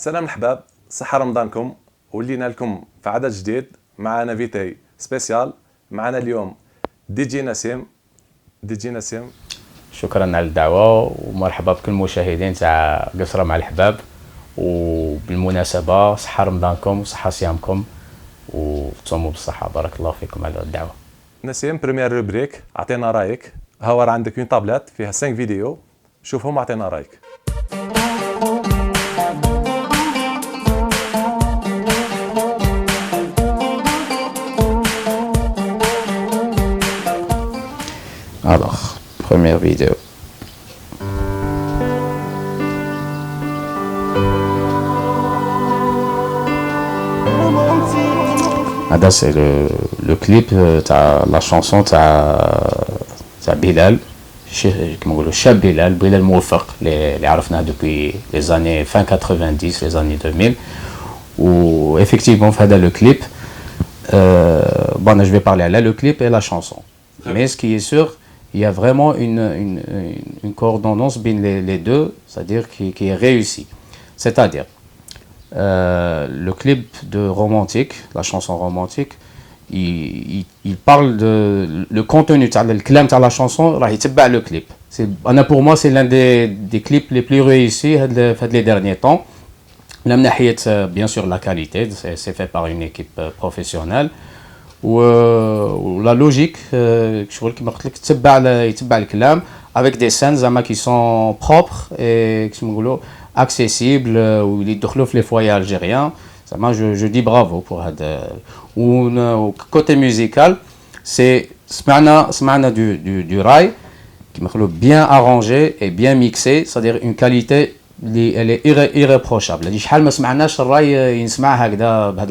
السلام الحباب، صحة رمضانكم. ولينا لكم في عدد جديد معنا فيتاي سبيسيال. معنا اليوم دي جي نسيم. شكرا على الدعوة ومرحبا بكل المشاهدين تاع قصرة مع الحباب. وبالمناسبة صحة رمضانكم وصحة صيامكم وتصوموا بالصحة. بارك الله فيكم على الدعوة. نسيم، بريمير روبريك، اعطينا رايك. هاور عندك اون تابلت فيها 5 فيديو، شوفهم واعطينا رايك. Alors, première vidéo. C'est le clip de la chanson de Bilal, Bilal Mouafaq, les عرفنا depuis les années fin 90, les années 2000. Où effectivement, le clip, je vais parler à le clip et la chanson. Mais ce qui est sûr, il y a vraiment une coordonnance entre les deux, c'est-à-dire qui est réussie. C'est-à-dire, le clip de Romantique, la chanson Romantique, il parle de le contenu, le clam de la chanson, le clip. Pour moi, c'est l'un des clips les plus réussis les derniers temps. Bien sûr, la qualité, c'est fait par une équipe professionnelle. La logique, avec des scènes qui sont propres et accessibles, où ils développent les foyers algériens. Je dis bravo pour ça. Côté musical, c'est du rail qui est bien arrangé et bien mixé, c'est-à-dire une qualité elle est irréprochable.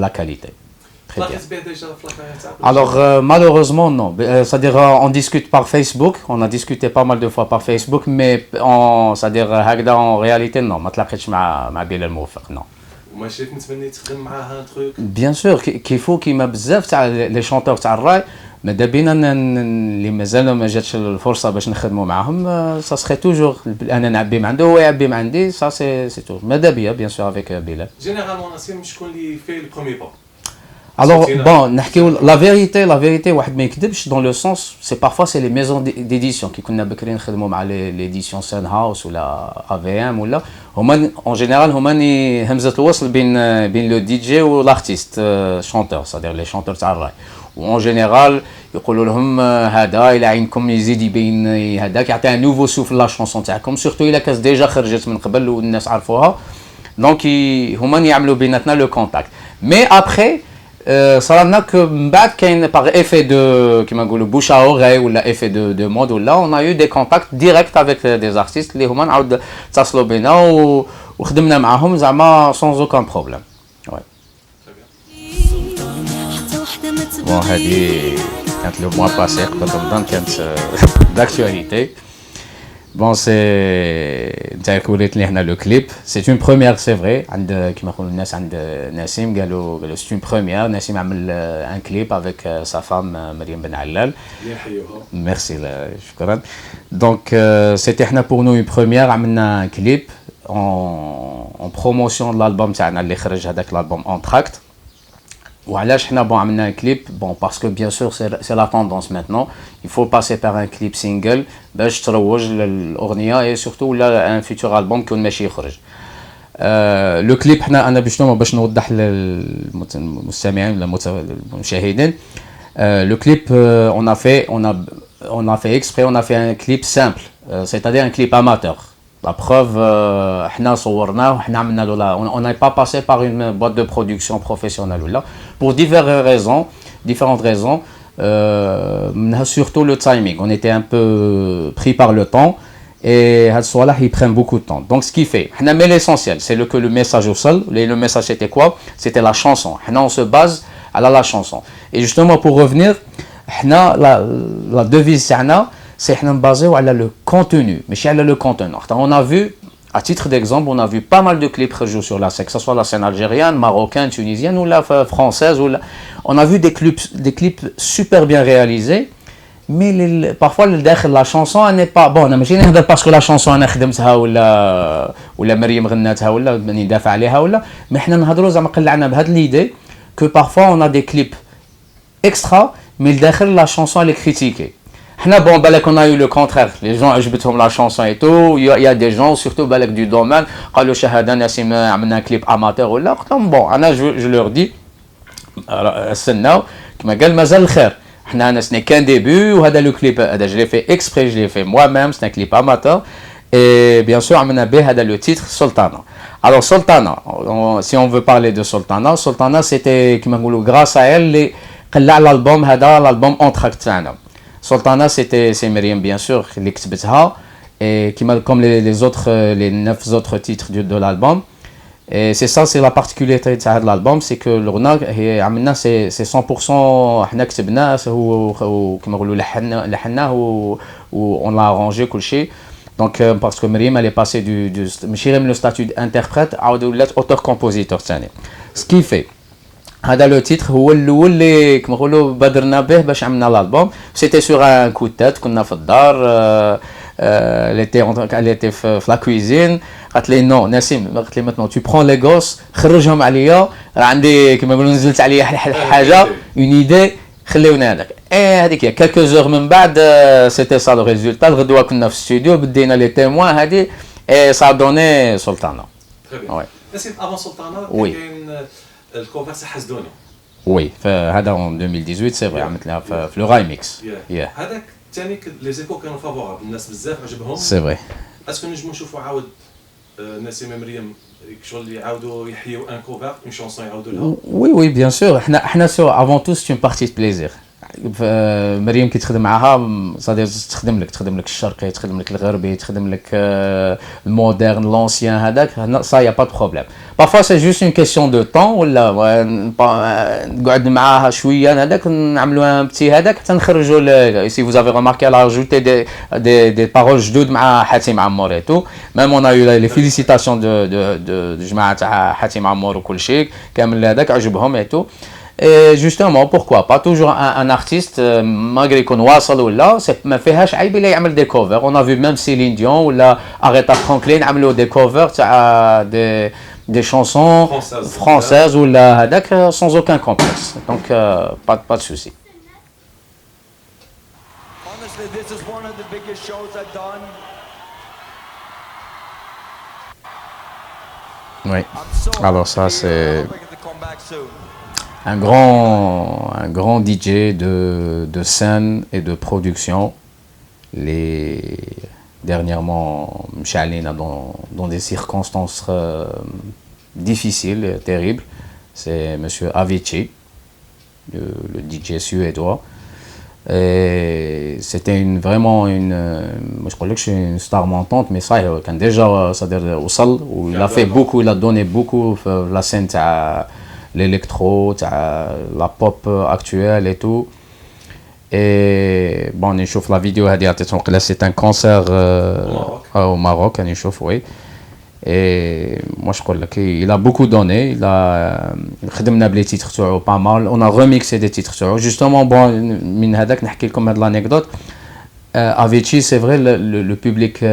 La qualité. Alors malheureusement non, c'est-à-dire on discute par Facebook, on a discuté pas mal de fois par Facebook, mais c'est-à-dire en réalité non, ما تلاقيتش مع بلال موفق non. وما شيت نتمنى تخدم معاها ان تروك. Bien sûr كيما بزاف تاع لي شونتور تاع الراي ماذا بينا اللي مازال ما جاتش الفرصه باش نخدموا معاهم ça serait toujours انا نعبي من عنده هو يعبي من عندي ça c'est tout ماذا بيا bien sûr avec بلال. Généralement نسيم شكون اللي في le premier pas. Alors bon, la vérité, واحد ما يكذبش dans le sens, c'est parfois c'est les maisons d'édition qui كنا بكري نخدموا مع l'édition Sun House ou la AVM ou là, هما en général هما همزة الوصل بين le DJ ou l'artiste chanteur, c'est-à-dire les chanteurs تاع الراي. وen général يقولوا لهم هذا الى عينكم يزيد يبين هذاك يعطي un nouveau souffle la chanson تاعكم surtout الا كاس ديجا خرجت من قبل والناس عرفوها. Donc هما يعملوا بيناتنا le contact. Mais après صرنا que par effet de bouche à oreille ou l'effet de mode ou là on a eu des contacts directs avec des artistes اللي هما نعاود اتصلوا بينا وخدمنا معاهم زعما sans aucun problème. Ouais. Bon هذه كانت le mois passé قبل رمضان كانت d'actualité. Bon le clip, c'est une première, c'est vrai. Nassim c'est une première. Nassim a fait un clip avec sa femme Mariam Ben Allal. Merci, shukran. Donc c'était pour nous une première. On a fait un clip en promotion de l'album تاعنا اللي خرج هذاك l'album Entracte. وعلاش حنا عملنا un clip parce que bien sûr c'est la tendance maintenant, il faut passer par un clip single باش تروج للاغنيه et surtout un futur album كون ماشي يخرج. لو كليب حنا انا باش نوضح للمستمعين ولا المشاهدين. Le clip on a fait exprès, on a fait un clip simple, c'est-à-dire un clip amateur. La preuve, on n'a pas passé par une boîte de production professionnelle pour différentes raisons, surtout le timing. On était un peu pris par le temps et ils prennent beaucoup de temps. Donc ce qui fait, on met l'essentiel, c'est que le message au sol. Le message c'était quoi? C'était la chanson. On se base à la chanson. Et justement pour revenir, la devise c'est basé sur le contenu, mais sur le contenu. On a vu, à titre d'exemple, on a vu pas mal de clips rejoués sur la scène, que ce soit la scène algérienne, marocaine, tunisienne ou la française. On a vu des clips super bien réalisés مي بارفوا داخل لا شونسون اني با بون انا ماشي نهضر باسكو لا شونسون انا خدمتها ولا مريم غناتها ولا ندافع عليها ولا مي حنا نهضروا زعما قلعنا بهاد ليدي كو بارفوا اون ا دي كليب اكسترا مي داخل لا شونسون اللي كريتيكي حنا بون بالك on a eu le contraire les gens عجبتهم لا شونسون اي تو يا دي جون سورتو بالك دو دومين قالوا شهاده نسيم عملنا كليب اماتور ولا قلت لهم بون انا جو لور دي استناو كما قال مازال الخير حنا سني كان ديبي وهذا لو كليب هذا جو لي في اكسبري جو لي في موا ميم سن كليب اماتور et bien sûr عملنا به هذا le titre Sultana. Alors Sultana, si on veut parler de Sultana, Sultana c'était كما نقولوا grâce à elle اللي قلع الالبوم هذا الالبوم اونتراكت تاعنا. Sultana c'est Myriam bien sûr اللي كتبتها et comme les autres les 9 autres titres de l'album. Et c'est ça, c'est la particularité de l'album, c'est que l'orna, c'est 100% حنا كتبناه وكما نقولوا لحناه on l'a arrangé كل شيء. Donc parce que Myriam elle est passée du le statut d'interprète à auteur-compositeur ثاني. Ce qui fait هذا le titre هو الاول اللي كما نقولوا بادرنا به باش عملنا l'album. C'était sur un coup de tête كنا في الدار. Elle était في la cuisine قالت لي نو نسيم قالت لي maintenant tu prends les gosses خرجهم عليا راه عندي كما نقولوا نزلت عليا حاجه اون ايدي خليونا هذاك هذيك هي quelques heures من بعد c'était ça le résultat الغدوه كنا في الاستوديو بدينا لي تيموان هذه et ça a donné Sultana. نسيم avant Sultana كاين الكوفر تاع حسدوني وي هذا en 2018 سي فري عملتها في لو رايميكس هذاك ثاني لي زيكو كانوا فافورابل الناس بزاف عجبهم سي فري اسكو نجمو نشوفوا عاود نسيم مريم شغل يعاودوا يحيوا ان كوفر اون شونسون يعاودوا لها وي بيان سور حنا سو افون تو سي اون بارتي دو بليزير مريم كي تخدم معاها صادير تخدم لك الشرقي تخدم لك الغربي تخدم لك المودرن لونسيان هذاك سا يا با دو بروبليم بارفوا سي جوست اون كيسيون دو طون ولا نقعد معاها شويه هذاك نعملوا ان بتي هذاك حتى نخرجوا سي فوز افي رماركي على اجوتي دي بارول جدود مع حاتم عمور اي تو ميم اون ا يو لي فيليسيتاسيون دو جماعه تاع حاتم عمور وكل شيء كامل هذاك عجبهم اي تو. Et justement, pourquoi pas toujours un artiste, malgré qu'on واصل ولا ما فيهاش عيب اللي يعمل des covers. On a vu même Céline Dion ولا Aretha Franklin عملوا des covers تاع des chansons françaises ولا هذاك sans aucun complexe. Donc pas de souci. Honestly, this is one of the biggest shows I've done. Oui. Alors ça c'est un grand DJ de scène et de production. Dernièrement, Mchalina dans des circonstances difficiles, terribles. C'est Monsieur Avicii, le DJ suédois. Et c'était vraiment moi je crois que c'est une star montante, mais ça, il a déjà, c'est-à-dire, au sol, où il a fait beaucoup, il a donné beaucoup la scène l'électro, la pop actuelle et tout. Et bon, on chauffe la vidéo, c'est un concert au Maroc, on chauffe, oui. Et moi je crois qu'il a beaucoup donné, il a خدمنا بلي titres تاعو pas mal, on a remixé des titres تاعو. Justement, bon, من هذاك نحكي لكم هاد l'anecdote. Avicii, c'est vrai, le public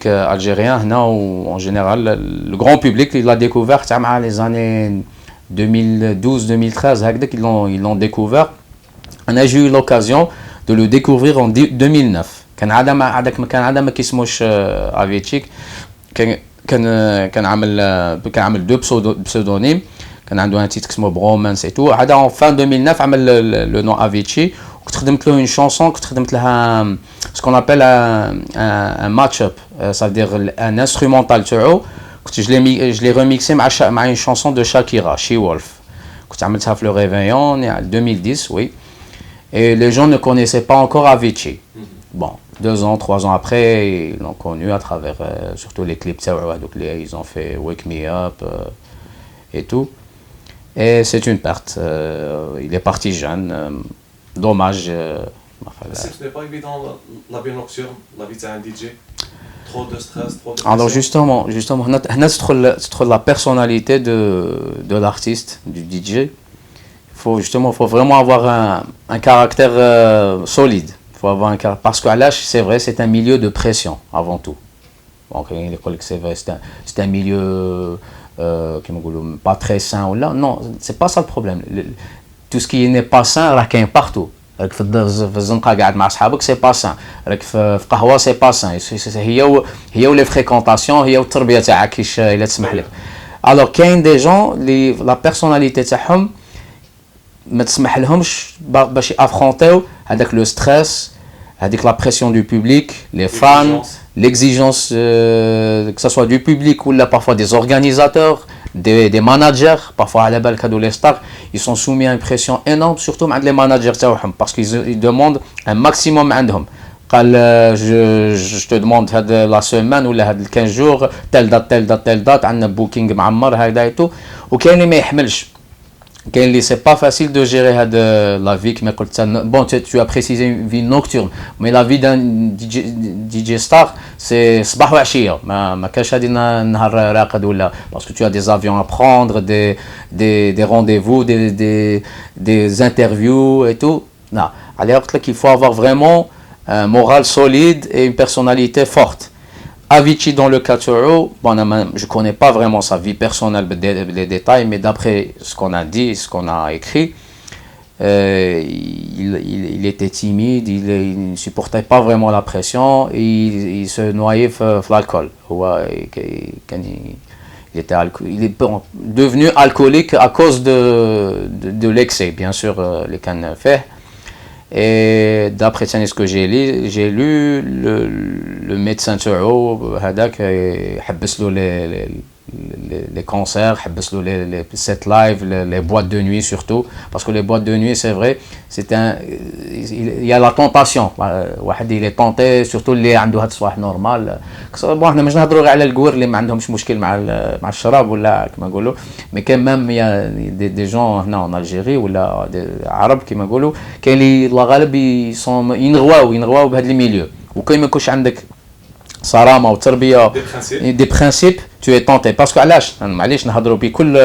algérien, ou en général, le grand public, il l'a découvert dans les années 2012-2013, ils l'ont découvert. On a eu l'occasion de le découvrir en 2009. كان عدم كيسموش Avicii كان عمل deux pseudonymes. كان عنده un titre اسمه Bromance et tout. هذا en fin 2009 عمل le nom Avicii. خدمت له une chanson خدمت لها ce qu'on appelle un match-up, ça veut dire un instrumental تاعو je l'ai remixé مع une chanson de Shakira, She Wolf. كنت عملتها في le Réveillon en 2010, oui. Et les gens ne connaissaient pas encore Avicii. Bon, 2 ans, 3 ans après, ils l'ont connu à travers surtout les clips تاعو هذوك اللي ils ont fait Wake Me Up et tout. Et c'est une perte. Il est parti jeune. Dommage. Ce n'est pas évident la vie nocturne, la vie d'un DJ. Trop de stress, trop de... Alors justement, c'est la personnalité de l'artiste, du DJ. Il faut vraiment avoir un caractère solide. Faut avoir parce que c'est vrai, c'est un milieu de pression avant tout. Donc, c'est vrai, c'est un milieu pas très sain ou là. Non, c'est pas ça le problème. Tout ce qui n'est pas sain, راح كاين partout. راك في الزنقه قاعد مع اصحابك سي با سان، راك في قهوه سي با سان، هي ولي فريكونطاسيون، هي والتربيه تاعك كيش الا تسمح لك. الوغ كاين دي جون لي لا بيرسوناليتي تاعهم ما تسمح لهمش باش افرونتيو هذاك لو ستريس، هذيك لا بريسيون دو بوبليك، لي فان، l'exigence que ce soit du public ou là parfois des organisateurs, des managers, parfois à la balle cadeau les stars, ils sont soumis à une pression énorme, surtout les managers parce qu'ils demandent un maximum عندهم. قال je te demande la semaine ou les 15 jours telle date عندنا booking معمر هكذا et tout، وكاين اللي ما يحملش. C'est pas facile de gérer la vie qui bon, tu as précisé une vie nocturne, mais la vie d'un DJ star c'est صباح وعشية، ما كاش هادي نهار راقد ولا، parce que tu as des avions à prendre, des rendez-vous, des interviews et tout. Non, alors qu'il faut avoir vraiment un moral solide et une personnalité forte. Avicii, dans le cas de bon, je ne connais pas vraiment sa vie personnelle, les détails, mais d'après ce qu'on a dit, ce qu'on a écrit, il était timide, il ne supportait pas vraiment la pression, et il se noyait dans l'alcool. Il est devenu alcoolique à cause de l'excès, bien sûr, les cannes fait. Et d'après ce que j'ai lu, le médecin تاعو هذاك حبس له les concerts, حبس له les set live, les boîtes de nuit surtout, parce que les boîtes de nuit c'est vrai, il y a la tentation. واحد il est tenté surtout اللي عنده هاد الصباح نورمال. bon احنا مش نهضروا غير على الكور اللي ما عندهمش مشكل مع الشراب ولا كما نقولوا، mais quand même il y a des gens هنا en Algérie ولا عرب كما نقولوا كاين اللي الله غالب ينغواو بهذا الميليو، وكاين ما يكونش عندك صرامه وتربيه دي برينسيپ tu es tenté. parce que علاش معليش نهضروا بكل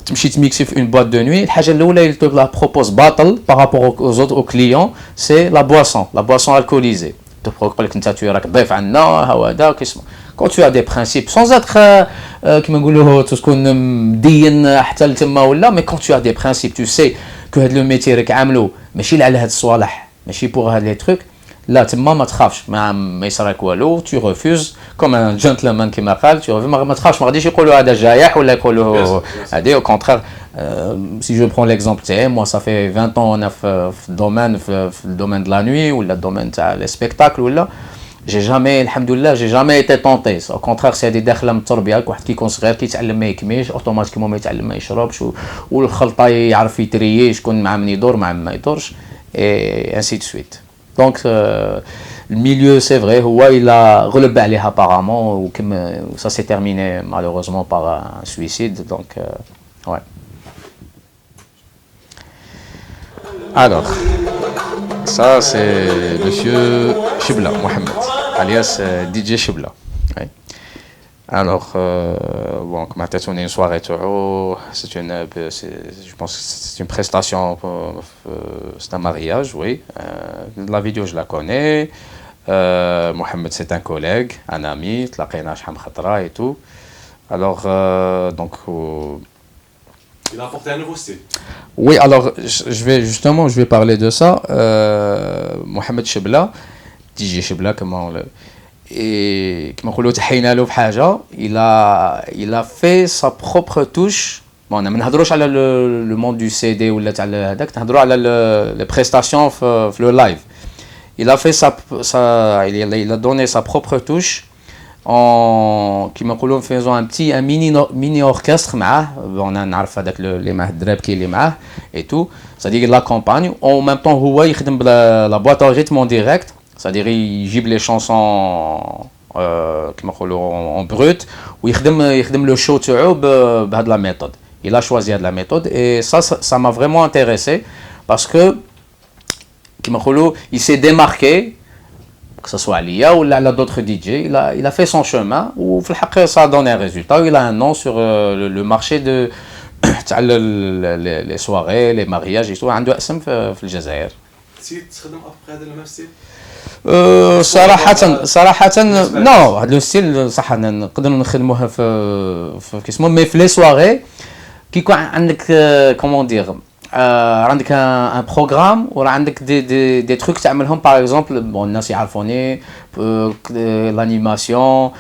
تمشي تميكسي في une boîte de nuit، الحاجه الاولى اللي تقول لا propose باطل par rapport aux clients c'est la boisson alcoolisée. تقول لك انت راك ضيف عندنا هذا كيسمى. quand tu as des principes sans être كيما نقولوا تكون مدين حتى لتما ولا، mais quand tu as des principes tu sais que هذا لو ميتي راك عاملو ماشي على هاد الصوالح، ماشي pour هاد لي trucs، لا تما ما تخافش، ما يصيرك والو، tu refuses comme un gentleman كما قال، tu ما تخافش، ما غاديش يقولوا هذا جايح ولا يقولوا هذا. au contraire si je prends l'exemple تاعي، moi ça fait 20 ans انا في le domaine de la nuit ou le domaine تاع les spectacles ولا، j'ai jamais الحمد لله j'ai jamais été tenté. au contraire c'est هذه داخله من التربيه، واحد كيكون صغير كيتعلم ما يكميش اوتوماتيكمون ما يتعلم ما يشربش، والخلطه يعرف يتريي شكون مع من يدور مع ما يدورش et ainsi de suite. Donc le milieu c'est vrai il a relevé عليها apparemment ou ça s'est terminé malheureusement par un suicide. donc ouais. Alors ça c'est monsieur Chibla Mohamed alias DJ Chibla. Ouais. Alors bon comme on est une soirée je pense que c'est une prestation, c'est un mariage, oui. La vidéo je la connais. Mohamed c'est un collègue, un ami, تلاقينا شحال من خطرة et tout. Alors donc il a apporté un nouveau style. Oui, alors je vais parler de ça. Mohamed Chibla, DJ Chibla comment le et كما نقولوا تحينا له بحاجه، il a fait sa propre touche. bon انا ما نهضروش على le monde du CD ولا تاع هذاك، نهضروا على les prestations في le live. il a fait il a donné sa propre touche en كما نقولوا faisant un mini orchestre معاه. on نعرف هذاك اللي معاه الدراب كي اللي معاه et tout, c'est-à-dire il l'accompagne en même temps هو يخدم la boîte à rythme en direct. c'est-à-dire il gible les chansons كما نقولوا en brut ويخدم le show تاعو بهاد la méthode. il a choisi هاد la méthode et ça m'a vraiment intéressé parce que كما نقولوا il s'est démarqué que ce soit عليا ou على d'autres DJ. il a fait son chemin وفي الحق ça a donné un résultat. il a un nom sur le marché تاع لي سواري لي مارياج ايتو عنده اسم في الجزائر. نسيت تخدم ابخي هذا نفس الستيل؟ صراحة نو هذا لو ستيل صح نقدروا نخدموها في كيسمو مي في لي سواري كي يكون عندك كومون دير عندك ان بروغرام ولا عندك دي تروك تعملهم باغ اكزومبل بون الناس يعرفوني l'animation,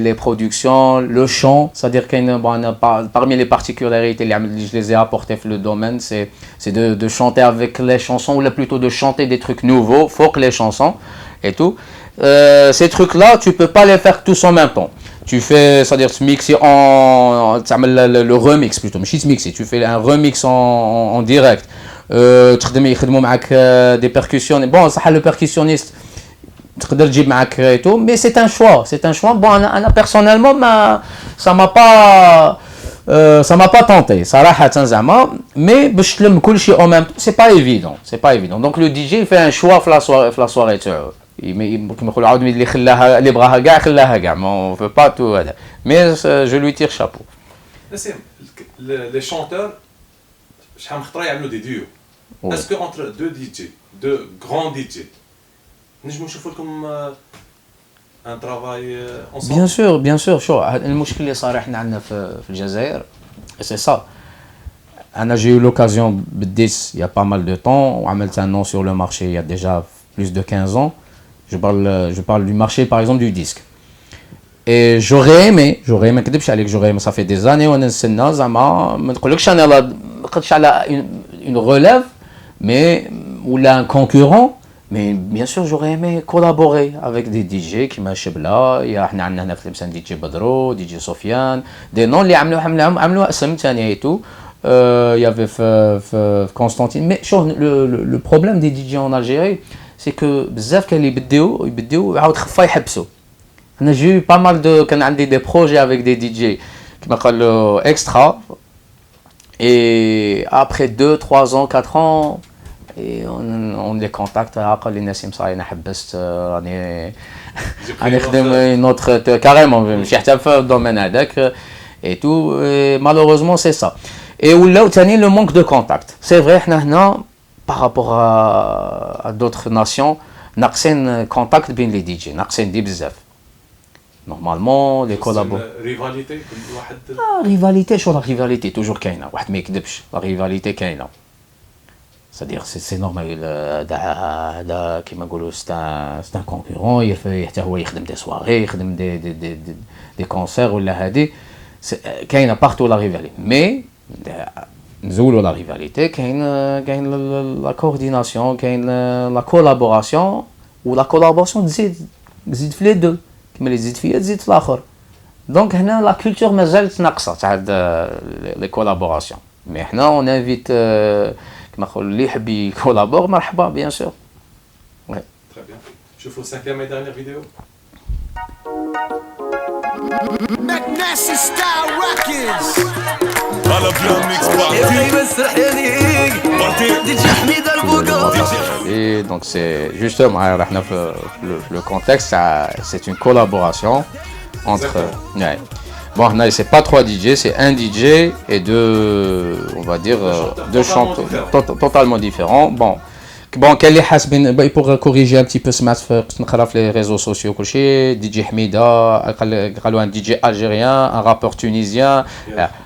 les productions, le chant, c'est-à-dire que parmi les particularités je les ai apportées dans le domaine, c'est de chanter avec les chansons, ou plutôt de chanter des trucs nouveaux, faut que les chansons et tout. Ces trucs-là, tu peux pas les faire tous en même temps. Tu fais, c'est-à-dire mixer le remix plutôt, mais si mixer, tu fais un remix en direct. يخدموا معك des percussionniste. Bon, ça le percussionniste. تقدر تجيب معك et tout, mais c'est un choix. Bon, أنا personnellement ça m'a pas tenté صراحة زعما, mais باش تلم كل شيء en même temps, c'est pas évident. Donc le DJ il fait un choix في la soirée تاعو. كيما يقولوا عاود اللي خلاها اللي بغاها كاع خلاها كاع, ما on veut pas tout هذا, mais je lui tire chapeau. نسيم les chanteurs شحال من خطره يعملوا دي ديو. Est-ce que entre deux grands DJ نجمو نشوفوا لكم ان ترافاي ensemble؟ bien sûr شو المشكل اللي صار احنا عندنا في الجزائر سي سا. انا j'ai eu l'occasion بديت il y a pas mal de temps وعملت un nom sur le marché il y a déjà plus de 15 ans. Je parle du marché par exemple du disque. Et j'aurais aimé ما نكذبش عليك, j'aurais aimé, ça fait des années وانا نستنى زعما ما نقولكش انا ما قدش على une relève mais ou là un concurrent. Mais bien sûr, j'aurais aimé collaborer avec des DJ qui m'a Chebla, il y a هنا في تلمسان DJ Badro, DJ Sofiane, des noms اللي عملوا اسم ثاني et tout. Il y avait Constantine. Mais le problème des DJ en Algérie, c'est que بزاف كان اللي يبديو عاود خفا يحبسوا. انا j'ai eu pas mal de كان عندي des projets avec des DJ كما قالوا extra, et après 2, 3 ans, 4 ans et on les contacte. قال لي نسيم صاي انا حبست راني نخدم notre carrément ماشي حتى في الدومين هذاك et tout. Malheureusement c'est ça. Et ولاو ثاني le manque de contact. C'est vrai احنا هنا par rapport à d'autres nations ناقصين contact بين les DJ, ناقصين دي بزاف. Normalement les collaborations rivalité كل واحد rivalité شو la rivalité toujours كاينه, واحد ما يكذبش la rivalité كاينه. C'est-à-dire c'est normal هذا كيما نقولوا c'est un concurrent حتى هو يخدم des soirées, يخدم des concerts ولا هذه كاينه partout la rivalité. Mais نزولوا la rivalité كاين la coordination, كاين la collaboration, و la collaboration تزيد في les deux كما اللي تزيد فيا تزيد في الاخر. دونك هنا la culture مازالت ناقصه تاع les collaborations. Mais احنا on invite كما نقولوا اللي يحب يكولابور مرحبا bien sûr. Ouais. Très bien. شوفوا cinquième et dernière vidéo. McNasty Style Records. Et donc c'est justement le contexte, c'est une collaboration entre. Ouais. Bon, c'est pas 3 DJ, c'est un DJ et deux, on va dire, deux chanteurs totalement différents. Bon, quel est حاسبين pour corriger un petit peu ce match نقرا في les réseaux sociaux كل شيء. DJ Hamida, قالوا un DJ algérien, un rappeur tunisien,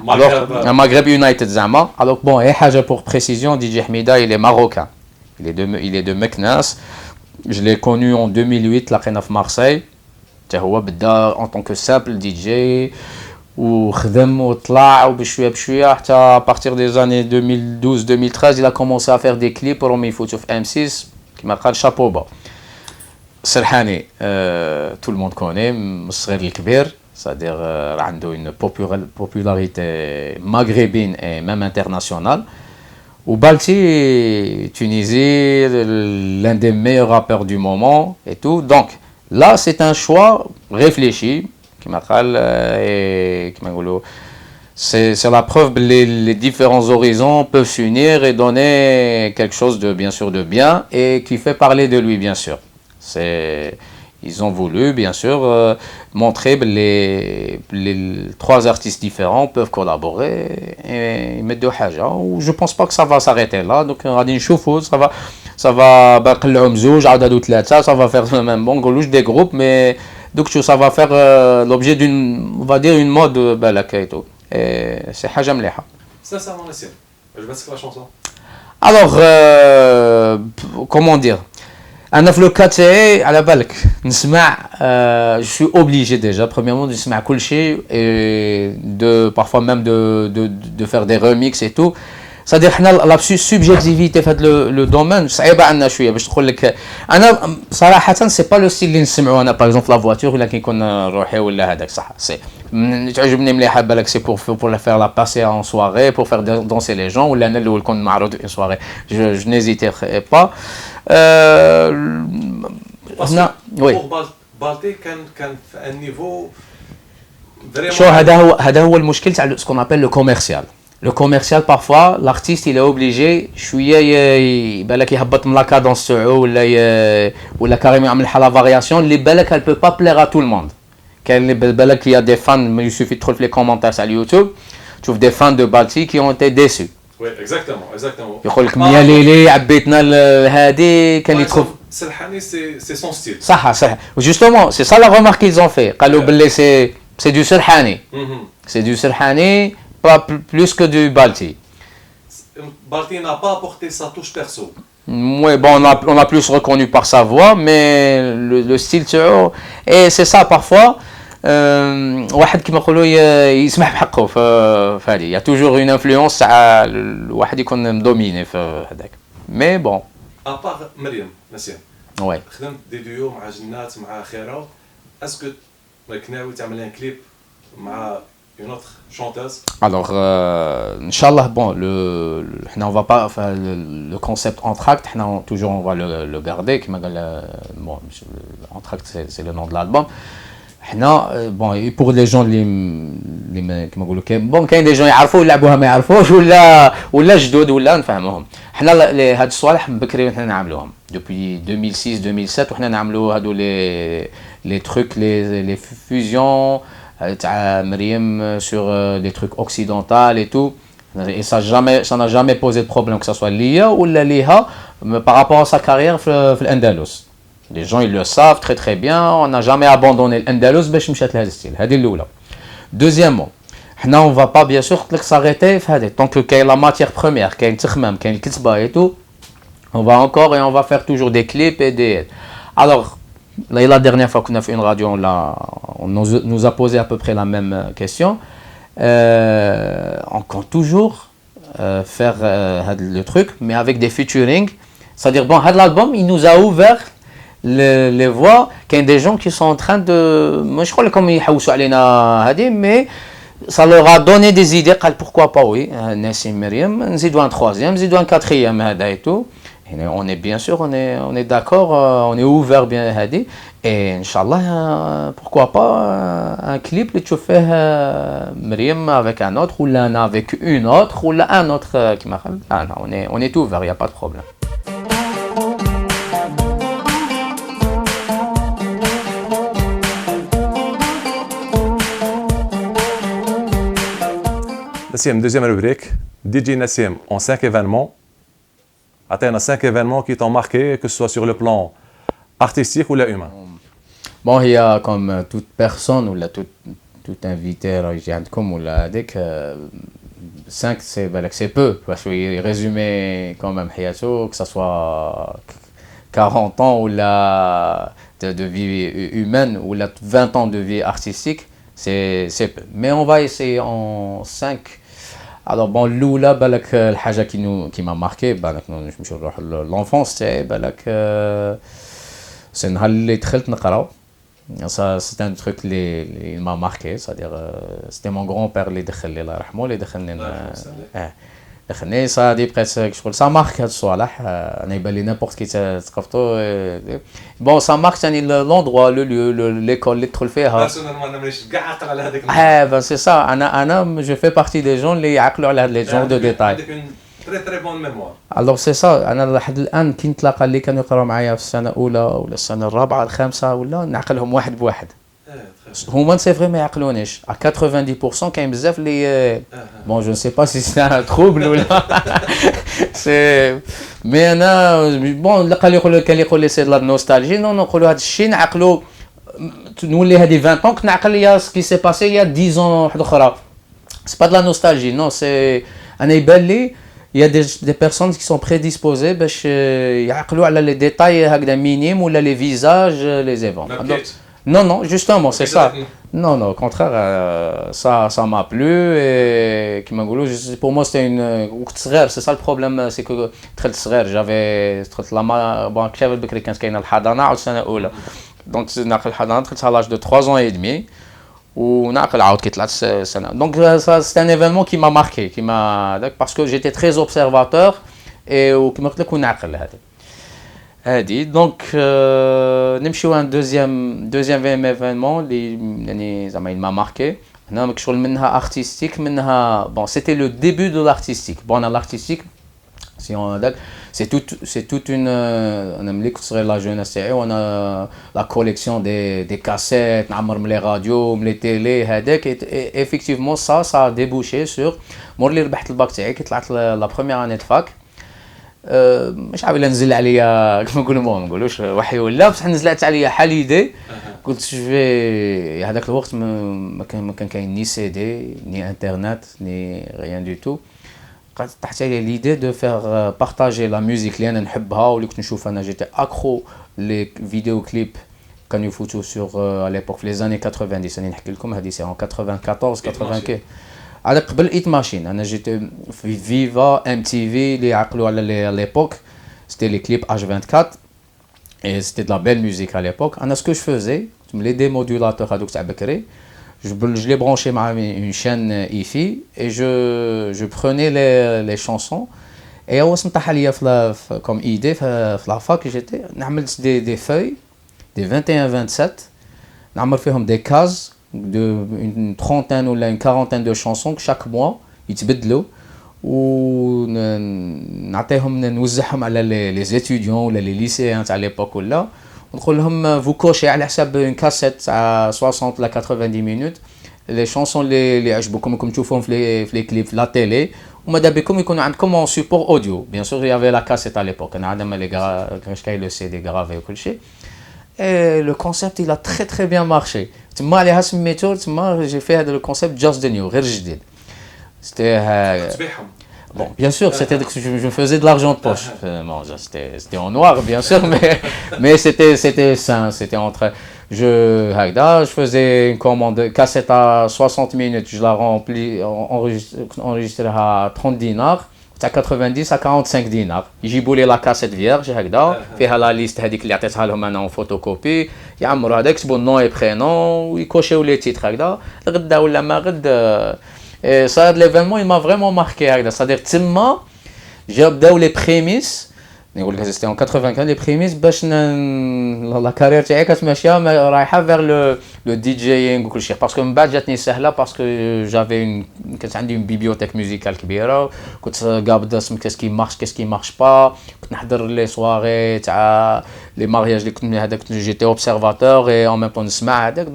alors un Maghreb United زعما. Alors bon, et حاجة pour précision, DJ Hamida il est marocain, il est de Meknès. Je l'ai connu en 2008 لقينا في Marseille. هو بدا en tant que simple DJ وخدم وطلع وبشويه بشويه حتى à partir des années 2012-2013 il a commencé à faire des clips pour يفوتوا في M6 كما قال شابوبا سرحاني. tout le monde connaît من الصغير للكبير, c'est-à-dire عنده une popularité maghrébine et même internationale. وبالتي Tunisie, l'un des meilleurs rappeurs du moment et tout. Donc là, c'est un choix réfléchi, c'est la preuve que les différents horizons peuvent s'unir et donner quelque chose de bien sûr de bien et qui fait parler de lui bien sûr. ils ont voulu bien sûr montrer que les trois artistes différents peuvent collaborer et mettre de حاجة. Je pense pas que ça va s'arrêter là, donc غادي نشوفوا ça va باقي لهم زوج عاود هادو ثلاثة, ça va faire même bon نقولوش des groupes, mais donc ça va faire l'objet d'une, on va dire, une mode بالك et tout. Et c'est حاجة مليحة. Sincèrement, Nassem, عجبتك la chanson? Alors, comment dire, أنا في لو كا تاعي على بالك نسمع, je suis obligé déjà premièrement de نسمع كل شيء et de parfois même de faire des remixes et tout. C'est-à-dire حنا لا subjectivité في هذا لو دومين صعيبه عندنا شويه باش تقول لك. انا صراحه سي با لو ستيل اللي نسمعو انا باغ اكزومبل لا فواتور ولا كي نكون روحي ولا هذاك صح. سي تعجبني مليحه بالك سي pour la faire la passer en soirée pour faire danser les gens, ولا انا الاول كون معروض une soirée je n'hésiterai pas. هنا وي بالتي كان في ان نيفو شو هذا هو المشكل تاع سكون ابل لو كوميرسيال. Le commercial parfois l'artiste il est obligé شويه بالك يهبط من لا كادونس تاعو ولا كاريمون يعمل حاله فارياسيون اللي بالك elle peut pas plaire à tout le monde. كاين اللي بالك يا دي فان, il suffit de تدخل في لي كومونتير على اليوتيوب تشوف دي فان دو بالتي qui ont été déçus. Oui, exactement. يقول لك يا ليلي عبيتنا هذه كان يتخوف سرحاني سي سون ستيل. صح justement c'est ça la remarque qu'ils ont fait قالوا باللي c'est du سرحاني. C'est du سرحاني pas plus que du Balti. Balti n'a pas apporté sa touche perso. Oui, bon, on a plus reconnu par sa voix, mais le style, et c'est ça parfois. واحد كيما نقولوا يسمح بحقه في هذه. Il y a toujours une influence تاع الواحد يكون دوميني في هذاك. Mais bon. À part مريم نسيم. Ouais. خدمت دي ديو مع جنات مع خيرات. اسكو راك ناوي تعمل ان كليب مع une autre chanteuse? Alors, Inch'Allah, bon, on va pas faire le concept Entracte, toujours on va le garder, bon, Entracte c'est le nom de l'album. Bon, et pour les gens كما نقولوا bon كاين des gens يعرفوا يلعبوها ما يعرفوش ولا جدود ولا نفهموهم. حنا هاد الصوالح بكري حنا نعملوهم depuis 2006 2007 وحنا نعملوا هادو les trucs les fusions تاع مريم sur des trucs occidentaux et tout, et ça n'a jamais posé de problème que ça soit ليا ولا ليها par rapport à sa carrière في الأندلس. Les gens ils le savent très bien, on n'a jamais abandonné l'Andalous باش مشات لهذا الستيل. هذه الأولى. Deuxièmement, حنا on va pas bien sûr قلت لك s'arrêter في هذه tant que كاين la matière première, كاين التخمام كاين الكتبة et tout, on va encore et on va faire toujours des clips et des. Alors la dernière fois qu'on a fait une radio, on nous a posé à peu près la même question. On compte toujours faire le truc, mais avec des featuring. C'est-à-dire, bon, l'album, il nous a ouvert les voies. Il y a des gens qui sont en train de. Moi, je crois comme ils حوسوا علينا هذه, mais ça leur a donné des idées. Pourquoi pas, oui. Nassim Myriam, نزيدوا un troisième, نزيدوا un quatrième, هذا et tout. On est bien sûr, on est d'accord, on est ouvert bien هادي, et Inch'Allah, pourquoi pas un clip اللي تشوف فيه مريم avec un autre ou l'un avec une autre ou un autre qui m'appelle. Ah non, on est ouvert, il y a pas de problème. Nassim, deuxième rubrique, DJ Nassim en 5 événements. Atteindre 5 événements qui t'ont marqué, que ce soit sur le plan artistique ou humain. Bon, il y a comme toute personne ou tout invité ou là, dès que 5 c'est peu, parce qu'il résumé quand même que ce soit 40 ans ou de vie humaine ou 20 ans de vie artistique, c'est peu. Mais on va essayer en 5. Alors bon, الاولى بالك الحاجه qui m'a marqué بالك نمشي نروح l'enfance تاعي بالك سي نهار اللي دخلت نقرا. Ça c'est un truc اللي m'a marqué, c'est-à-dire c'était mon grand-père اللي دخل لي الله يرحمه اللي دخلني صادي بريسك شغل سا مارك هاد الصوالح. انا يبان لي نيمبورت كي تثقفتو بون سا مارك ثاني لوندروا لو ليو ليكول اللي تدخل فيها. بيرسونيلمون انا مانيش كاع عاقل على هذاك. سي سا انا جو في بارتي دي جون اللي يعقلوا على هاد لي جون دو ديتاي. très bonne mémoire. Alors c'est ça انا لحد الان كي نتلاقى اللي كانوا يقراو معايا في السنه الاولى ولا السنه الرابعه الخامسه ولا نعقلهم واحد بواحد. هما سي فري ما يعقلونيش à 90% كاين بزاف اللي bon je ne sais pas si c'est un trouble ولا سي مي انا بون كان يقول لي سي لا نوستالجي نو نقولوا هذا الشيء نعقلوا نولي هذه 20 ans que نعقل يا سكي سي باسي يا 10 ans واحد اخرى. C'est pas de la nostalgie, non, c'est un il y a des personnes qui sont prédisposées باش يعقلوا على les détails هكذا minimes ou les visages, les événements. Non, non, justement, c'est ça. Non, non, au contraire, ça m'a plu et qui m'a goulou, pour moi c'était une c'est ça le problème, c'est que très صغير j'avais bon كيف بكري كانت كاينه الحضانه عاود سنه اولى. Donc ناقل الحضانه دخلت à l'âge de 3 ans et demi. ونعقل عاود كي طلعت سنه. Donc ça c'est un événement qui m'a marqué, qui m'a parce que j'étais très observateur et وكما قلت لك ونعقل هذه. Donc نمشيو un deuxième événement اللي يعني زعما il m'a marqué. هنا شغل منها artistique منها bon c'était le début de l'artistique. Bon l'artistique si on c'est toute une on a ملي كنت صغير لا جوناس تاعي وانا لا كوليكسيون des cassettes نعمر من لي راديو من لي تيلي هذاك effectivement ça a débouché sur مور اللي ربحت الباك تاعي كي طلعت لا بروميير اني دفاك مش عارف الا نزل عليا كيف نقولوا ما نقولوش وحي ولا بصح نزلت عليا حال قلت في هذاك الوقت ما كان كاين ني سي دي ني انترنت ني ريان دو تو. طاحت عليا ليدي دو فيغ بارطاجي لا ميوزيك اللي انا نحبها واللي كنت نشوف انا جيتي اكرو لي فيديو كليب كانوا يفوتوا سور على ليبوك في لي زاني 90 انا نحكي لكم هذه سي 94 95 على قبل ايت ماشين. انا جيت في فيفا ام تي في اللي عقلوا على ليبوك سيتي لي كليب اش 24 et c'était de la belle musique à l'époque. انا ce que je faisais les démodulateurs هذوك تاع بكري je les branchais à une chaîne IFI et je prenais les chansons et أول سمطح ليا comme idée في la fac j'étais نعمل des feuilles des 21-27 نعمل فيهم des cases de une trentaine ou une quarantaine de chansons chaque mois يتبدلوا ونعطيهم نوزعهم على les étudiants ولا les lycéens تاع l'époque ولا ونقول لهم vous cochez على حساب une cassette à 60 ولا 90 minutes les chansons اللي عجبوكم راكم تشوفوهم في les clips في la télé وماذا بكم يكونوا عندكم en support audio. Bien sûr il y avait la cassette à l'époque انا عندما كاش كاين le CD gravé وكل شيء. Et le concept il a très bien marché. تما عليها سميتو تما j'ai fait le concept just the new غير جديد. C'était bon, bien sûr, c'était je faisais de l'argent de poche. Bon, c'était en noir, bien sûr, mais c'était sain, c'était entre je faisais une commande cassette à 60 minutes, je la remplis enregistrée à 30 dinars, à 90 à 45 dinars. يجيبوا لي لا كاسيت فيرج هكذا فيها لا ليست هذيك اللي عطيتها لهم انا فوتوكوبي يعمروا هذاك يكتبوا النو اي برينون ويكوشيو لي تيتر هكذا غدا ولا ما غد. Et ça, l'événement, il m'a vraiment marqué. C'est-à-dire, Timma, j'ai obtenu les prémices. C'était en 95, les prémices, la carrière تاعي كانت ماشيه رايحه vers le DJing وكل شيء. Parce que من بعد جاتني سهله parce que كانت عندي une bibliothèque musicale كبيره. كنت قابض اسم qu'est-ce qui marche pas. كنت نحضر les soirées تاع les mariages اللي كنت هذاك j'étais observateur et en même temps نسمع هذاك.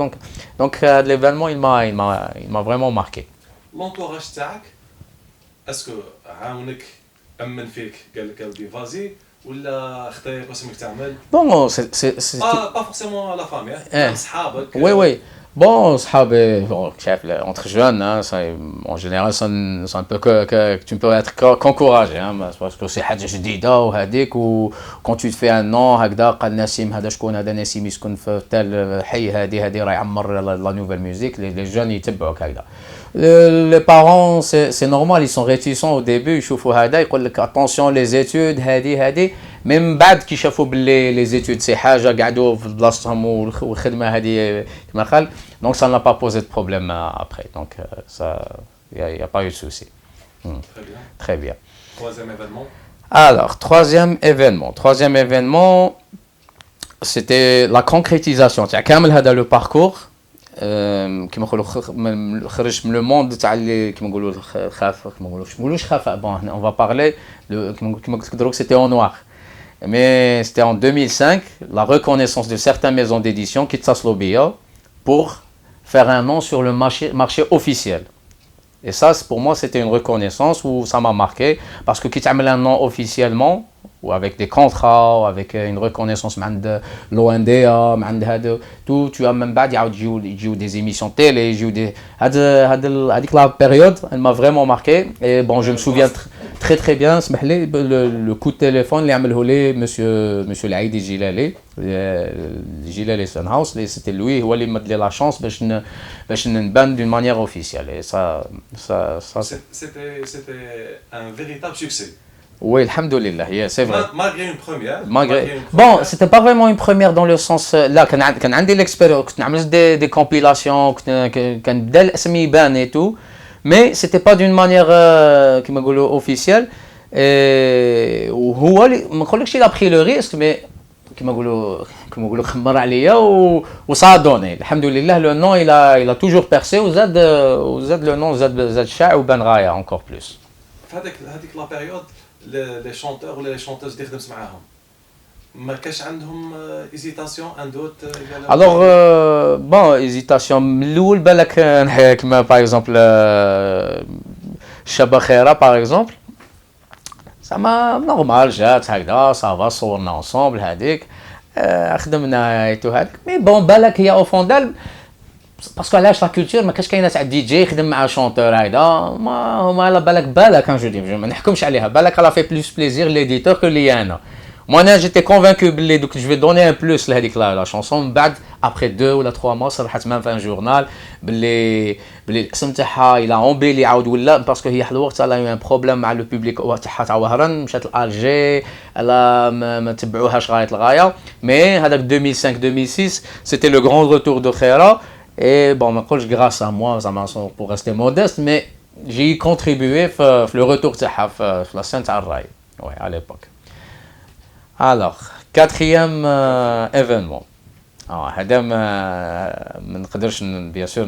Donc l'événement, il m'a vraiment marqué. L'entourage تاعك اسكو عاونك امن فيك قال لك اودي فازي ولا اختارك واسمك تعمل bon c'est pas forcément la famille صحابك oui bon صحابي شايف entre jeunes en général c'est un peu que tu peux être qu'encouragé parce que c'est حاجه جديده وهذيك و quand tu te fais un nom هكذا قال نسيم هذا شكون هذا نسيم يسكن في تال حي هذه راه يعمر لا نوفيل ميوزيك les jeunes يتبعوك هكذا. Les parents c'est normal ils sont réticents au début يشوفوا هذا يقول لك attention les études هذه mais من بعد كي شافوا باللي les études c'est حاجه قعدوا في بلاصتهم والخدمه هذه كما قال donc ça n'a pas posé de problème après donc ça y a pas eu de souci. Très bien. Troisième événement. Alors troisième événement c'était la concrétisation. Tu as كامل هذا le parcours كيما نقولوا خرج من لو موند تاع اللي كيما نقولوا خاف كيما نقولوش خفاء بون اون فا بارلي كيما قلت لك دروك سيتي اون نوار mais c'était en 2005 la reconnaissance de certaines maisons d'édition qui t'aslo bia pour faire un nom sur le marché officiel. Et ça, pour moi, c'était une reconnaissance où ça m'a marqué parce que qui t'amène un nom officiellement ou avec des contrats ou avec une reconnaissance de l'ONDA, tout, tu as même pas dit des émissions télé, avec la période, elle m'a vraiment marqué. Et bon, je me souviens très très bien, le coup de téléphone, monsieur Laïdi Gilali Sunhouse, c'était lui qui m'a donné la chance de nban d'une manière officielle. Et ça c'était un véritable succès. Oui, alhamdoulilah, c'est vrai. Malgré une première. Bon, c'était pas vraiment une première dans le sens là, quand j'ai l'expérience, quand j'ai des compilations, quand j'ai l'asmi ban et tout, mais c'était pas d'une manière qui m'a officielle. Et هو ما نقولكش il a pris le risque, mais كما نقولوا خمر عليا وصا دوني الحمد لله. Le nom il a toujours percé وزاد le nom زاد شاع وبان غايه encore plus. في هذيك لا بيريود les chanteurs ou les chanteuses اللي خدمت معاهم ما كاش عندهم هيزيتاسيون ان دوت alors bon hésitation من الاول بالك كما باغ اكزومبل شابه خيره باغ اكزومبل زعما نورمال جات هكذا صافا صورنا انصومبل هذيك خدمنا ايتو هذيك مي بون بالك هي او فوندال باسكو علاش لا كولتور ما كاش كاينه تاع دي جي يخدم مع شونتور هكذا ما هما على بالك كان جو دي ما نحكمش عليها بالك لا في بلوس بليزير ليديتور كو لي انا moi انا جيتي كونفانكو بلي دوك جو في دوني ان بلوس لهذيك لا شونسون من بعد ابري 2 ولا 3 موا صرحت مان في ان جورنال بلي الاسم تاعها الى اونبيلي عاود ولا باسكو هي حد الوقت لا ان بروبليم مع لو بوبليك تاعها تاع وهران مشات لالجي لا ما تبعوهاش غايه الغايه مي هذاك 2005 2006 سيتي لو غراند روتور دو خيرا. Et bon, grâce à moi, pour rester modeste, mais j'ai contribué à le retour de la Saint-Arraï, ouais, à l'époque. Alors, quatrième événement. Bien sûr,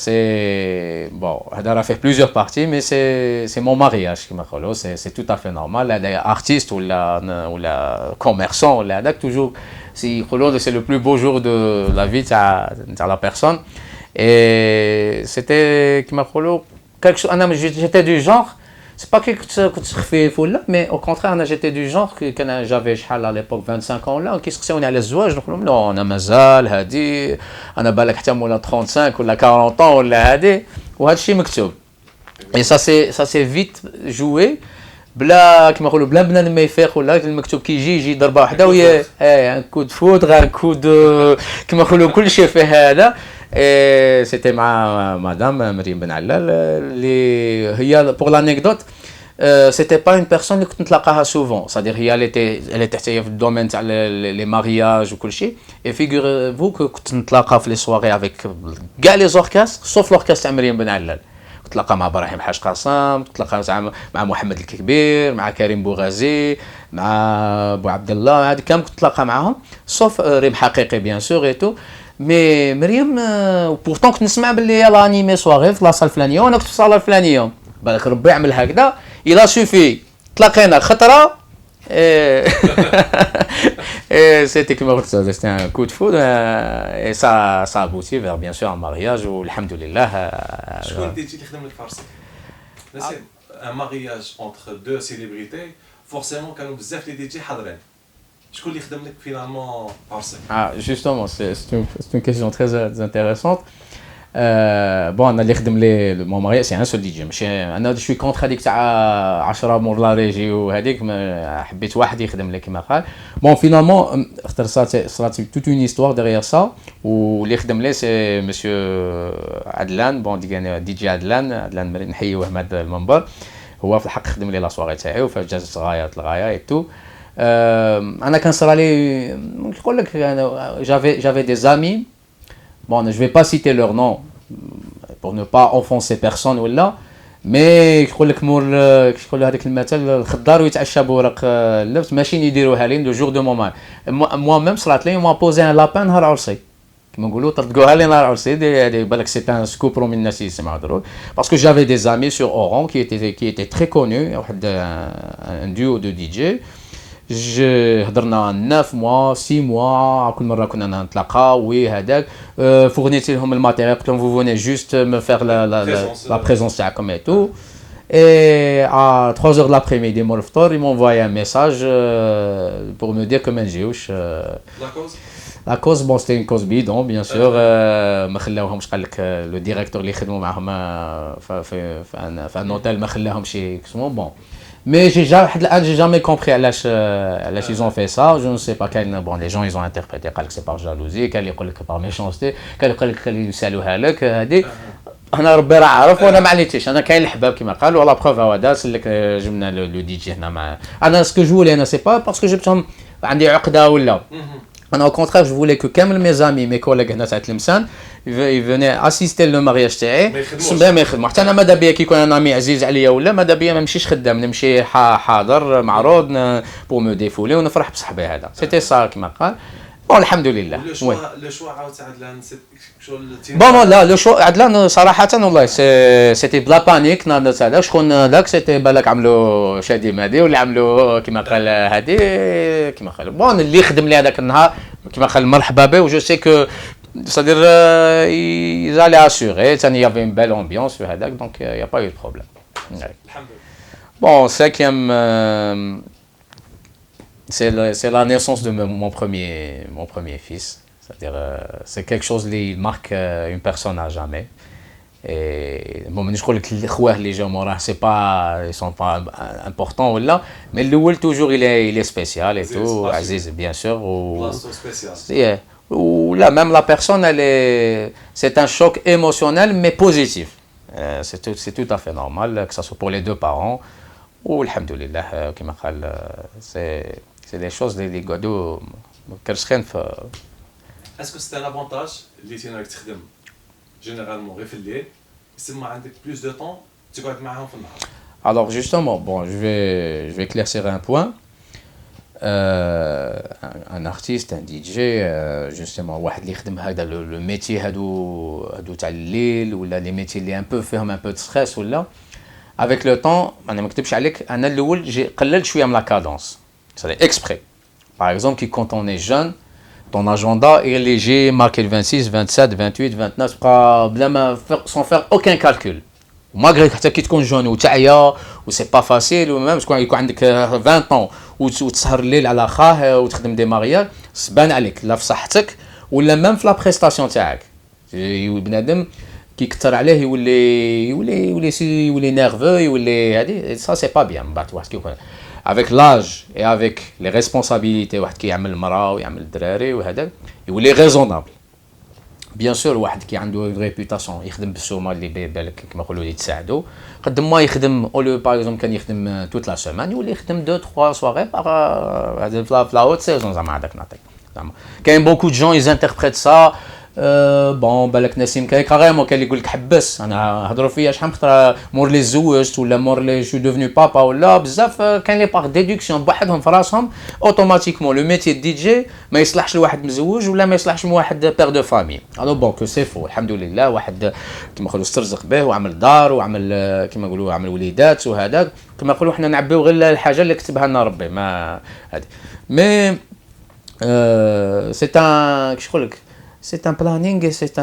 c'est bon, elle a fait plusieurs parties, mais c'est mon mariage qui m'a dit, c'est tout à fait normal. D'ailleurs, artiste ou la commerçant, toujours, c'est le plus beau jour de la vie de la personne. Et c'était qui m'a dit quelque chose. J'étais du genre. C'est pas que tu fais fou là, mais au contraire, j'étais du genre que quand j'avais à l'époque 25 ans là, qu'est-ce que c'est on est à l'azouage, donc non, on a mazal, hadi, on a balak حتى ولا 35 ولا 40 ans ولا هادي وهذا الشيء مكتوب. Et ça c'est vite joué بلا كيما نقولوا بلا بنادم ما يفيق ولا المكتوب يجي ضربه واحده وهي ان كود فودغ ان كود كيما نقولوا كل شيء في هذا. Et c'était madame Maryam Ben Allal, pour l'anecdote, c'était pas une personne que tu n'as souvent, c'est-à-dire elle était dans le domaine des mariages ou quelque chose. Et figurez-vous que tu n'as les soirées avec les orchestres, sauf l'orchestre de Maryam Ben Allal. تلاقى مع ابراهيم حاج قاسم، تلاقى مع محمد الكبير، مع كريم بوغازي، مع ابو عبد الله، هذه كامل تلاقى معاهم sauf ريم حقيقي bien sûr et tout. مي مريم بورتون كنت نسمع باللي يلا انيمي سواغي في لاصال الفلانيه وانا كنت في الصاله الفلانيه بالك ربي يعمل هكذا الى سوفي تلاقينا خطره c'était comme c'était un coup de foudre et ça aboutit vers bien sûr un mariage والحمد لله. شكون ديتي اللي خدم لك فارسي؟ un mariage entre deux célébrités forcément كانوا بزاف لي ديتي حاضرين. شكون اللي خدم لك finalement فارسي؟ Justement, c'est une question très intéressante. Bon, انا اللي خدم لي mon mariage c'est un seul DJ. ماشي انا شوي كونتر هذيك تاع 10 مور لا ريجي وهذيك حبيت واحد يخدم لي كما قال. Bon finalement اختار صارت toute une histoire derrière ça واللي خدم لي سي مسيو عدلان. بون دي جي عدلان مري نحيوه من هذا المنبر. هو في الحق خدم لي لا سواري تاعي وفاجات الغايه اي تو. انا كان صرا لي نقول لك j'avais des amis. Bon, je vais pas citer leur nom pour ne pas offenser personne ou là, مي يقول لك مور يقول هذاك المثل الخضار ويتعشى بورق اللبس ماشي يديروها لي لو جور دو مومان موا ميم صرات لي ما بوزي ان لابان نهار عرسي كيما نقولوا طردقوها لي نهار عرسي بالك سي ان سكوب من الناس يسمعوا دروك باسكو جافي دي زامي سور اورون كي ايتي تري كونو واحد ان ديو دو دي جي هضرنا 9 موا 6 موا كل مره كنا نتلاقاو وي هذاك فورنيت لهم الماتيريال قلت لهم فو فوني جوست me faire la présence تاعكم et tout et à 3 heures de l'après-midi مور الفطور ils m'ont envoyé un message pour me dire que ما نجيوش la cause bon c'était une cause bidon bien sûr ما خلاوهمش قال لك لو ديريكتور اللي يخدموا معهم في ان اوتيل ما خلاهمش يكسموا بون Mais j'ai jamais compris à l'âge ils ont fait ça. Je ne sais pas bon les gens ils ont interprété que c'est par jalousie, que par méchanceté, que يسالوها لك هذه انا ربي راه عارف وانا ما عليتيش انا كاين الحباب كما قالوا ولا بروف هو داس لك جبنا لو دي جي هنا مع انا سكو جولي انا سي با باسكو جبتهم عندي عقده ولا انا au contraire je voulais que كامل mes amis mes collègues هنا تاع تلمسان ils venaient assister le mariage تاعي ما يخدموا حتى انا ماذا بيا كي يكون انا امي عزيز عليا ولا ماذا بيا ما نمشيش خدام نمشي حاضر معروض بو مو ديفولي ونفرح بصاحبي هذا سيتي صار كما قال بون الحمد لله لو شوا عاود عدلان شغل بون لا لو شوا عدلان صراحه والله سيتي بلا بانيك نهار هذاك شكون ذاك سيتي بالك عملوا شادي مادي ولا عملوا كما قال هادي كما قال بون اللي خدم لي هذاك النهار كما قال مرحبا به وجو سي كو c'est-à-dire ils allaient assurer il y avait une belle ambiance هذاك donc il y a pas eu de problème bon cinquième c'est la naissance de mon premier fils c'est-à-dire c'est quelque chose qui marque une personne à jamais et bon je crois que les خواه اللي جاو موراه c'est pas ils sont pas importants ولا mais الاول toujours il est spécial et tout عزيز bien sûr ou spécial ou là même la personne c'est un choc émotionnel mais positif c'est tout à fait normal que ça soit pour les deux parents ou alhamdoulilah كما قال c'est des choses اللي يقعدوا كرسخين في est-ce que c'est un avantage اللي تينك تخدم généralement غير في الليل يسمى عندك plus de temps تقعد معاهم في النهار alors justement bon je vais éclaircir un point un artiste un DJ justement واحد اللي يخدم هذا لو ميتي هادو تاع الليل ولا لي ميتي اللي ان بو فيهم ان بو ستريس ولا avec le temps انا ما نكتبش عليك انا الاول جي قللت شويه من لا كادونس c'est exprès par exemple quand on est jeune ton agenda est léger marqué le 26 27 28 29 بقى بلا ما sans faire aucun calcul malgré حتى كي تكون جون وتعيا و سي با فاسيل ومام يكون عندك 20 طون وتسهر الليل على خاه وتخدم دي ماريال سبان عليك لا في صحتك ولا مام في لا بريستاسيون تاعك بنادم كي كثر عليه يولي نيرفو يولي هادي سا سي با بيان من بعد واحد كيكون avec l'âge et avec les responsabilités واحد كيعمل المراه ويعمل الدراري وهذا يولي raisonnable bien sûr واحد كي عنده une réputation يخدم بالسومه اللي بالك كما نقولوا اللي تساعدوا قد ما يخدم او لو باغ اكزومبل كان يخدم toute la semaine يولي يخدم 2 3 soirées par هذا في لا هوت سيزون زعما هذاك نعطيك زعما كاين beaucoup de gens ils interprètent ça بون بالك نسيم كاريمون كان يقول لك حبس انا هضروا فيا شحال من خطره مور لي زوجت ولا مور لي جو ديفنو بابا ولا بزاف كاين لي باغ ديدكسيون بوحدهم في راسهم اوتوماتيكمون لو ميتي دي جي ما يصلحش لواحد مزوج ولا ما يصلحش لواحد بير دو فامي الو بون كو سي فو الحمد لله واحد كيما نقولوا استرزق به وعمل دار وعمل كيما نقولوا عمل وليدات وهذاك كما نقولوا حنا نعبيو غير الحاجه اللي كتبها لنا ربي ما هذه مي سي ان كيش نقول لك c'est un planning et c'est un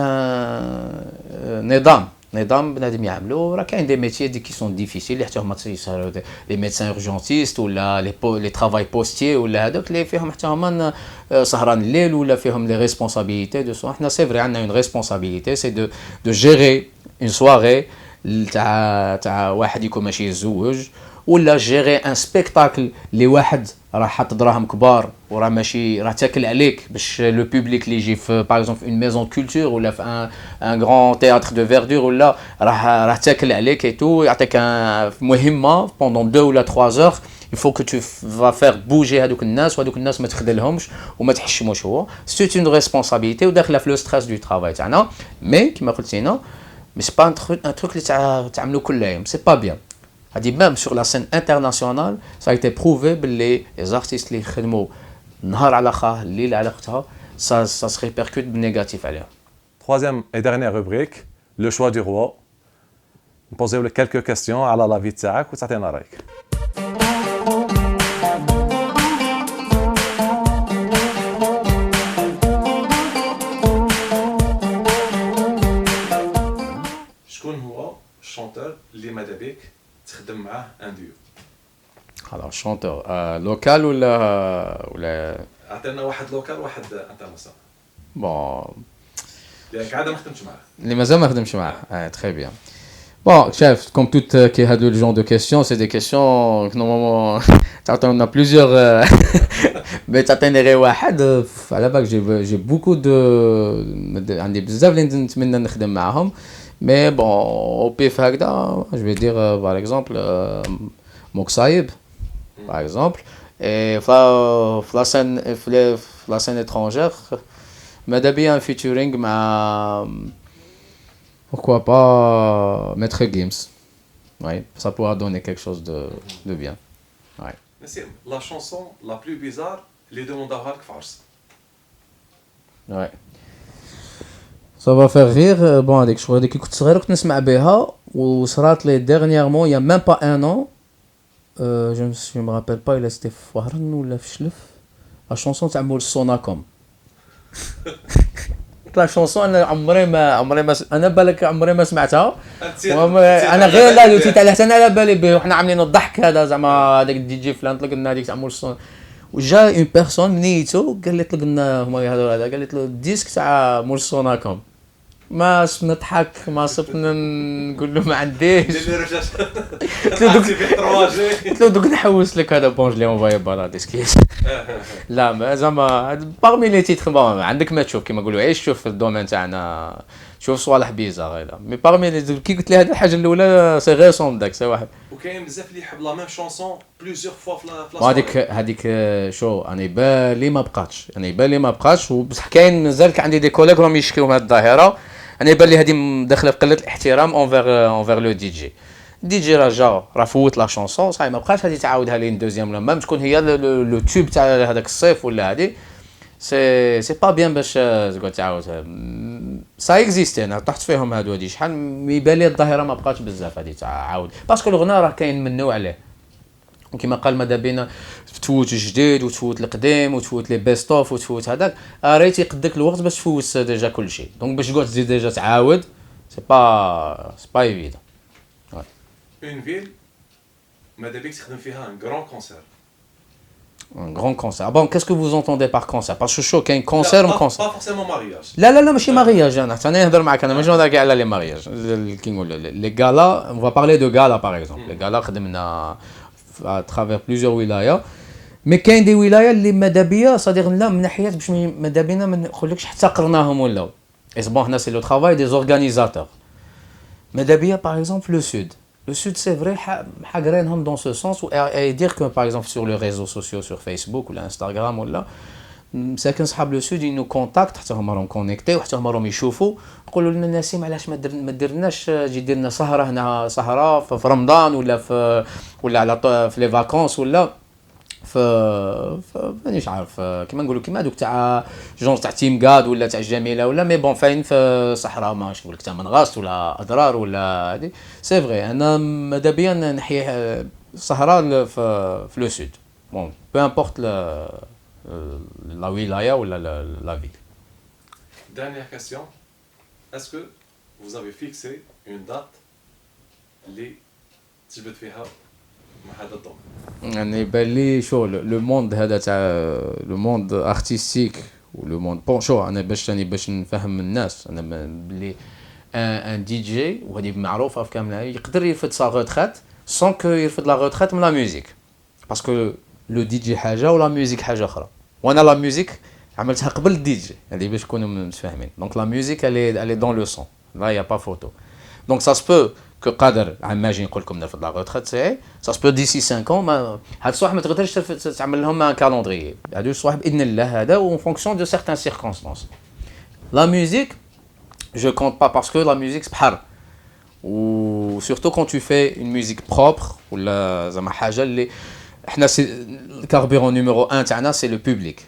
نظام بنادم يعملوا راه كاين دي ميتيي كي سون ديفيسيل اللي حتى هما تيسهروا لي ميدسان اورجونتيست ولا لي ترافاي بوستيي ولا هذوك اللي فيهم حتى هما سهران الليل ولا فيهم لي ريسبونسابيلتي دو سو حنا سي فري عندنا اون ريسبونسابيلتي سي دو جيري اون سواري تاع واحد يكون ماشي يتزوج ولا جيري ان سبيكتاكل اللي واحد راه حط دراهم كبار وراه ماشي راه تاكل عليك باش لو بوبليك اللي يجي في باغ اكزومبل اون ميزون كولتور ولا في ان غران تياتر دو فيردور ولا راه تاكل عليك اي تو يعطيك مهمه بوندون 2 ولا 3 heures il faut que tu vas faire bouger هذوك الناس وهذوك الناس ما تخذلهمش وما تحشموش هو سي اون ريسبونسابيلتي وداخله في لو ستريس دو ترافاي تاعنا مي كيما قلت لينا mais c'est pas un truc اللي تعملوا كل يوم, c'est pas bien. هادي même sur la scène internationale ça a été prouvé باللي les artistes اللي يخدموا نهار على خاه الليل على اختها ça se répercute بالnégatif عليهم. Troisième et dernière rubrique, le choix du roi. نبوزيو لك quelques questions على لا في تاعك وتعطينا رايك. شكون هو الشونتور اللي ماذا بيك تخدم معاه ان ديو؟ Alors chanteur local ولا عطينا واحد لوكال وواحد انترناسيونال. bon لأنك عادة ما خدمتش معاه. اللي مازال ما خدمش معاه. Très bien. Bon, chef, comme tout qui a le genre de questions, c'est des questions que normalement, on a plusieurs. Mais t'atteindrais واحد. À la base, j'ai beaucoup de. عندي بزاف اللي نتمنى نخدم معاهم. Mais bon, au pif هكذا, je vais dire par exemple Moksayib, par exemple. Et la scène étrangère, ماذا بيا un featuring مع. Pourquoi pas Maître Gims? Oui, ça pourra donner quelque chose de bien. Ouais. C'est la chanson la plus bizarre, les demandeurs à Kfars. Ouais. Ça va faire rire. Bon, avec je que كنت صغير كنت نسمع بها وصرات لي dernièrement il y a même pas un an. Je me rappelle pas il était في وهران ولا في شلف. La chanson تاع مول سوناكوم. لا شونسون انا عمري ما انا بالك عمري ما سمعتها انا غير لا دوتي تاع حتى انا على بالي به وحنا عاملين الضحك هذا زعما هذاك الدي جي فلان طلقنا هذيك تاع مول الصون وجا اون بيرسون نيتو قال لي طلقنا هما يهضروا هذا قالت له الديسك تاع مول الصوناكم ما نضحك ما صبت نقول له ما عنديش قلت له دوك نحوس لك هذا بونج لي اونفاي برا ديسكيس لا ما زعما باغمي لي تيتر عندك ما تشوف كيما نقولوا عيش شوف في الدومين تاعنا شوف صوالح بيزار هذا مي باغمي كي قلت لي هذه الحاجه الاولى سي غيسون داك سي واحد وكاين بزاف اللي يحب لا ميم شونسون بليزيور فوا في هذيك شو انا بالي ما بقاتش وبصح كاين مازال عندي دي كوليغ راهم يشكيو من هذه الظاهره انا يبان لي هذه مدخله في قله الاحترام اونفير لو دي جي راه فوت لا شونسون صاي ما بقاش هذه تعاودها لي دوزيام ولا ميم تكون هي لو تيوب تاع هذاك الصيف ولا هذه سي با بيان باش تقعد تعاودها سا اكزيستي انا طحت فيهم هادو هادي شحال يبان لي الظاهره ما بقاتش بزاف هذه تعاود باسكو الغناء راه كاين من نوع عليه وكما قال ماذا بينا تفوت الجديد وتفوت القديم وتفوت لي بيست اوف وتفوت هذاك ريتي يقدك الوقت باش تفوت ديجا كلشي دونك باش تقعد تزيد ديجا تعاود سي با ايفيدون اون فيل ماذا بيك تخدم فيها ان غران كونسير un grand concert. Ah bon, qu'est-ce que vous entendez par concert? Parce que je suis qu'un concert ou concert. Pas forcément mariage. لا ماشي mariage انا نهضر معاك انا ماشي نهضر كاع على لي mariage. كي نقول les galas, on va parler de galas par exemple. Les galas خدمنا à travers plusieurs ولايات. مي كاين دي ولايات اللي ماذا بيا صديق لا من ناحيه باش ماذا بينا ما نقولكش حتى قرناهم ولا. Et bon هنا c'est le travail des organisateurs. ماذا بيا par exemple le sud. Le sud, c'est vrai, حاجرينهم dans ce sens et dire que par exemple sur les réseaux sociaux, sur Facebook ou Instagram ou là, ساكن صحاب le sud ils nous contactent حتى هما راهم كونيكتي وحتى هما راهم يشوفوا يقولوا لنا نسيم علاش ما درناش جي ديرنا سهره هنا سهره في رمضان ولا على في لي فاكونس ولا مانيش عارف كيما نقولوا كيما دوك تاع جونج تاع تيم كاد ولا تاع الجميله ولا مي بون فاين في الصحراء ماشي نقول لك تاع منغاس ولا اضرار ولا هذه سي فري انا ماذا بيا نحيي الصحراء في لو سود بون بو امبورت لا ولايه ولا لا فيل. Dernière question, est-ce que vous avez fixé une date اللي تجبد فيها مع هذا الدومين؟ يعني يبان لي شو لو موند هذا تاع لو موند ارتستيك ولو موند بون شو انا باش نفهم الناس انا بلي ان دي جي وهذه معروفه في كامل يقدر يرفد سا روتريت سون كو يرفد لا روتريت من لا ميوزيك باسكو لو دي جي حاجه ولا ميوزيك حاجه اخرى وانا لا ميوزيك عملتها قبل الدي جي هذه باش نكونوا متفاهمين دونك لا ميوزيك الي دون لو سون لا يا با فوتو دونك سا سبو كو قادر عماجي نقول لكم نرفد لا روتريت سي سا سبو ديسي 5 ans ما هاد الصوالح ما تقدرش تعمل لهم ان كالندري هادو الصوالح باذن الله هذا اون فونكسيون دو سيغتان سيركونستانس لا ميوزيك جو كونت با باسكو لا ميوزيك بحر ou surtout quand tu fais une musique propre ou زعما حاجه اللي احنا le carburant numéro 1 تاعنا c'est le public,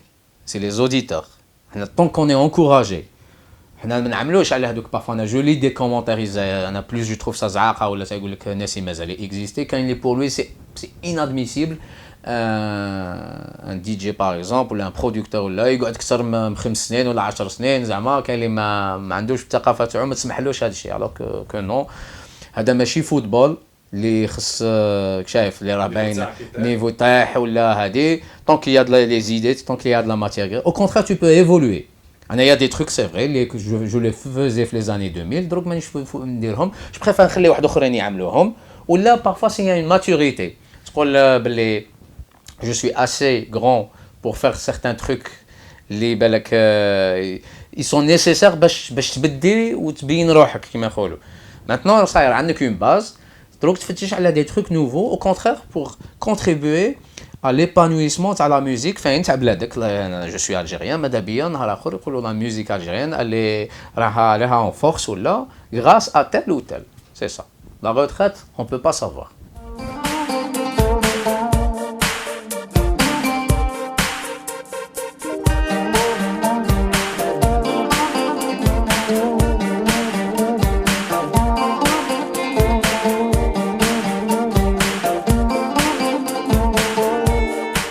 c'est les auditeurs. احنا tant qu'on est encouragé, حنا ما نعملوش على هذوك parfois انا جولي دي كومونتير انا بلوس جو تروف سا زعاقه ولا تيقول لك ناسي مازال اكزيستي كاين لي بور لوي سي inadmissible. ان دي جي باغ اكزومبل ولا ان برودكتور ولا يقعد اكثر من 5 سنين ولا 10 سنين زعما كاين اللي ما عندوش الثقافه تاعو ما تسمحلوش هذا الشيء الوغ كو نو هذا ماشي فوتبول اللي خص شايف اللي راه باين نيفو طايح ولا هادي طونك يا لي زيدي طونك يا لا ماتيير او كونترير تو بو ايفولوي. انا يا دي تروك سي فري اللي جو لي فوزي في لي زاني 2000 دروك مانيش نديرهم جو بريفير نخلي واحد اخرين يعملوهم ولا بارفوا سي اون ماتوريتي تقول باللي je suis assez grand pour faire certains trucs اللي بالك ils sont nécessaires باش تبدي وتبين روحك كيما يقولوا. maintenant صاير عندك une base دروك تفتش على des trucs nouveaux au contraire pour contribuer à l'épanouissement تاع la musique فين تاع بلادك. je suis algérien ماذا بيا نهار اخر يقولوا la musique algérienne اللي راها en force ولا grâce à tel ou tel. c'est ça la retraite on peut pas savoir.